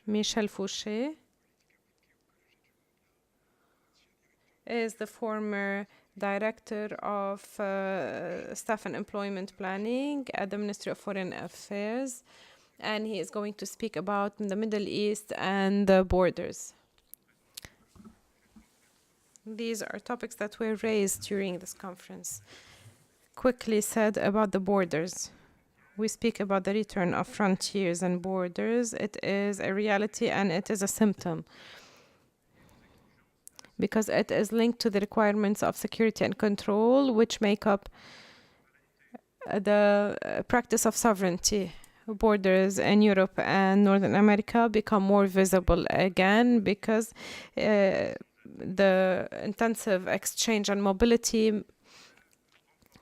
Michel Foucher is the former Director of Staff and Employment Planning at the Ministry of Foreign Affairs, and he is going to speak about the Middle East and the borders. These are topics that were raised during this conference. Quickly said about the borders. We speak about the return of frontiers and borders. It is a reality and it is a symptom, because it is linked to the requirements of security and control, which make up the practice of sovereignty. Borders in Europe and Northern America become more visible again because the intensive exchange and mobility,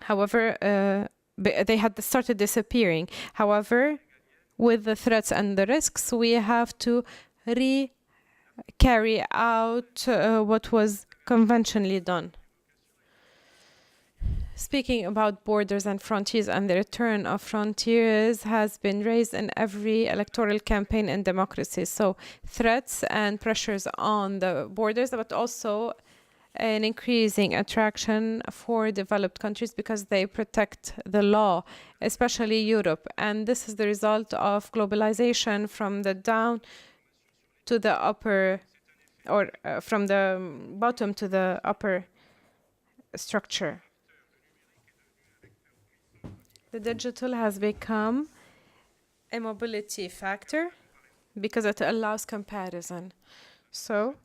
however, they had started disappearing. However, with the threats and the risks, we have to carry out what was conventionally done. Speaking about borders and frontiers, and the return of frontiers has been raised in every electoral campaign in democracy. So threats and pressures on the borders, but also an increasing attraction for developed countries because they protect the law, especially Europe. And this is the result of globalization from the down to the upper, or from the bottom to the upper structure. The digital has become a mobility factor because it allows comparison. So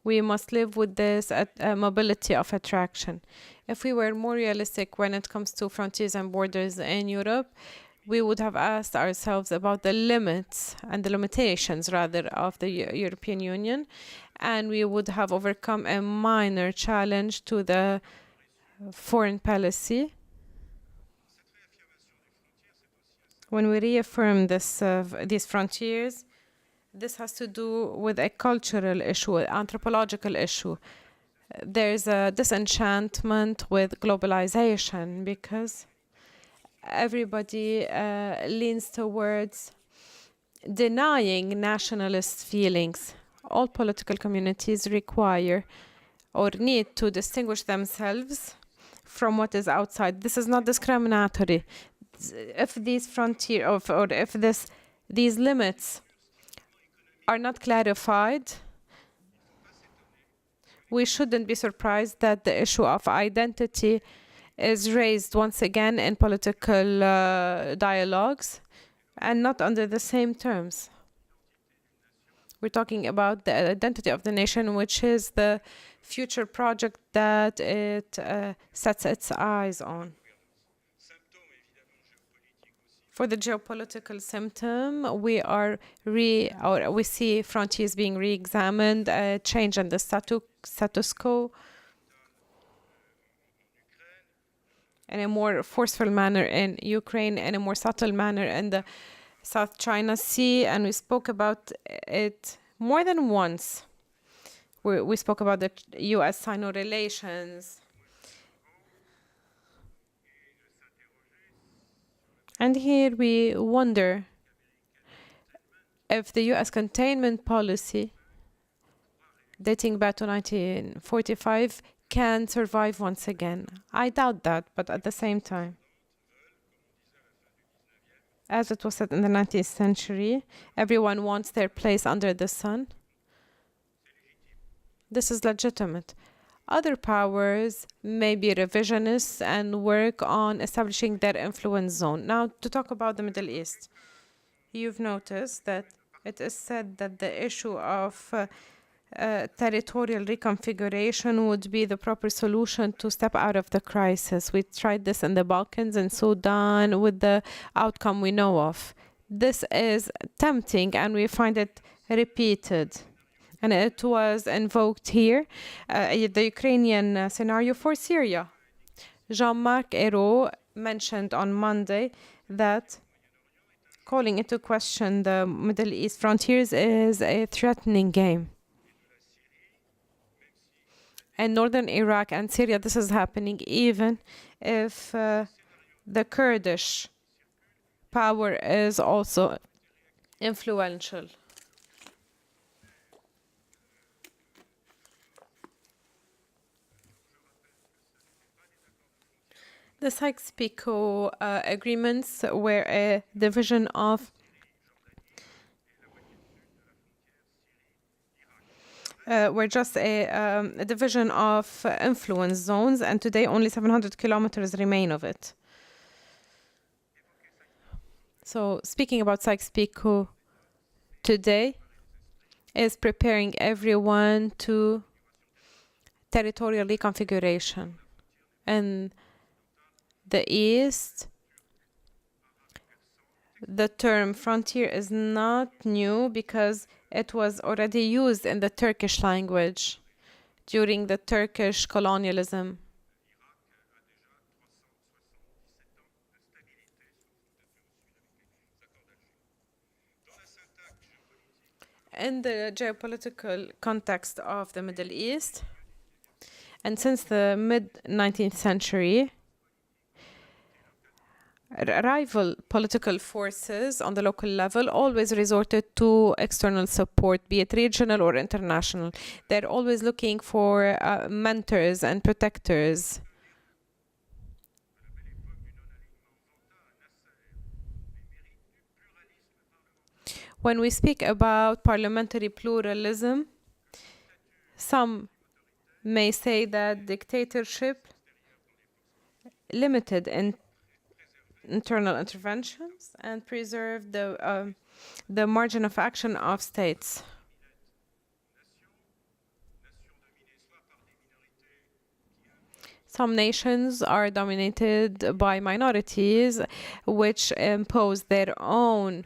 we must live with this mobility of attraction. If we were more realistic when it comes to frontiers and borders in Europe, we would have asked ourselves about the limits and the limitations, rather, of the European Union, and we would have overcome a minor challenge to the foreign policy. When we reaffirm these frontiers, this has to do with a cultural issue, an anthropological issue. There's a disenchantment with globalization because everybody leans towards denying nationalist feelings. All political communities require or need to distinguish themselves from what is outside. This is not discriminatory. If these frontiers or if these limits are not clarified, we shouldn't be surprised that the issue of identity is raised once again in political dialogues, and not under the same terms. We're talking about the identity of the nation, which is the future project that it sets its eyes on. For the geopolitical symptom, we see frontiers being re-examined, a change in the status quo in a more forceful manner in Ukraine, in a more subtle manner in the South China Sea, and we spoke about it more than once. We spoke about the US-Sino relations. And here we wonder if the US containment policy, dating back to 1945, can survive once again. I doubt that, but at the same time, as it was said in the 19th century, everyone wants their place under the sun. This is legitimate. Other powers may be revisionists and work on establishing their influence zone. Now, to talk about the Middle East, you've noticed that it is said that the issue of territorial reconfiguration would be the proper solution to step out of the crisis. We tried this in the Balkans and Sudan with the outcome we know of. This is tempting, and we find it repeated. And it was invoked here, the Ukrainian scenario for Syria. Jean-Marc Ayrault mentioned on Monday that calling into question the Middle East frontiers is a threatening game. In northern Iraq and Syria, this is happening even if the Kurdish power is also influential. The Sykes-Picot agreements were a division of were just a division of influence zones, and today only 700 kilometers remain of it. So speaking about Sykes-Picot today is preparing everyone to territorial reconfiguration. In the East, the term frontier is not new because it was already used in the Turkish language during the Turkish colonialism. In the geopolitical context of the Middle East, and since the mid-19th century, rival political forces on the local level always resorted to external support, be it regional or international. They're always looking for mentors and protectors. When we speak about parliamentary pluralism, some may say that dictatorship limited internal interventions and preserved the margin of action of states. Some nations are dominated by minorities which impose their own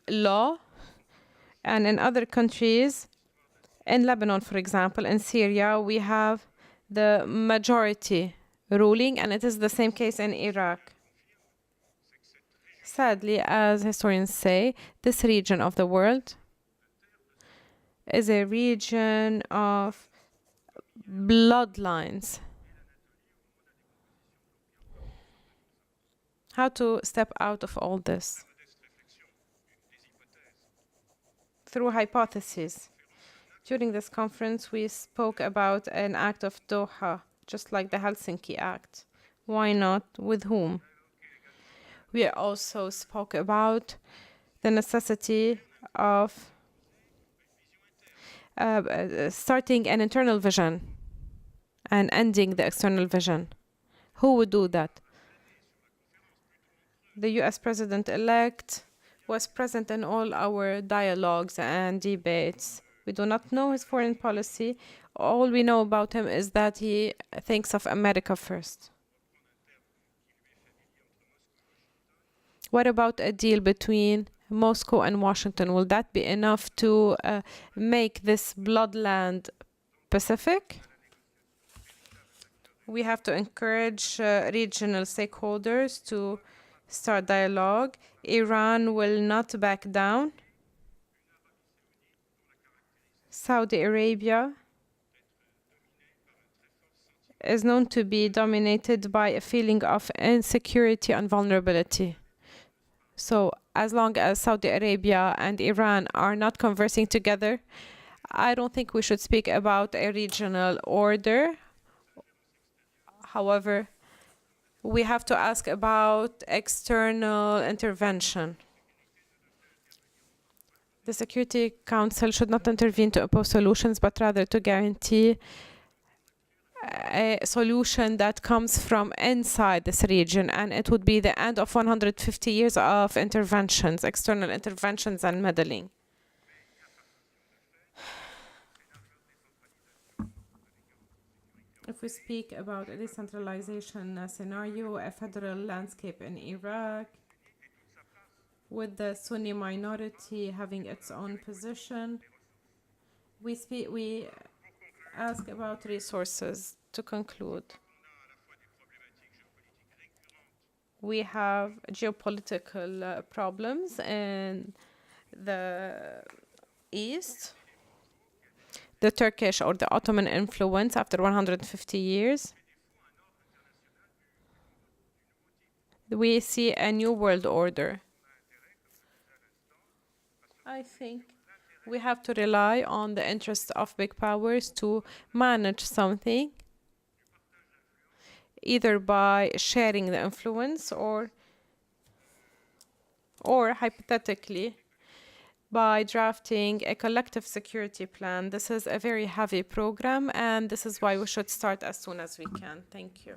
law, and in other countries, in Lebanon, for example, in Syria, we have the majority ruling, and it is the same case in Iraq. Sadly, as historians say, this region of the world is a region of bloodlines. How to step out of all this? Through hypotheses. During this conference, we spoke about an act of Doha, just like the Helsinki Act. Why not? With whom? We also spoke about the necessity of starting an internal vision and ending the external vision. Who would do that? The US President-elect was present in all our dialogues and debates. We do not know his foreign policy. All we know about him is that he thinks of America first. What about a deal between Moscow and Washington? Will that be enough to make this bloodland Pacific? We have to encourage regional stakeholders to start dialogue. Iran will not back down. Saudi Arabia is known to be dominated by a feeling of insecurity and vulnerability. So as long as Saudi Arabia and Iran are not conversing together, I don't think we should speak about a regional order. However, we have to ask about external intervention. The Security Council should not intervene to oppose solutions, but rather to guarantee a solution that comes from inside this region, and it would be the end of 150 years of interventions, external interventions and meddling. If we speak about a decentralization scenario, a federal landscape in Iraq, with the Sunni minority having its own position, we ask about resources. To conclude, we have geopolitical problems in the East, the Turkish or the Ottoman influence after 150 years. We see a new world order. I think we have to rely on the interests of big powers to manage something either by sharing the influence or hypothetically by drafting a collective security plan. This is a very heavy program, and this is why we should start as soon as we can. Thank you.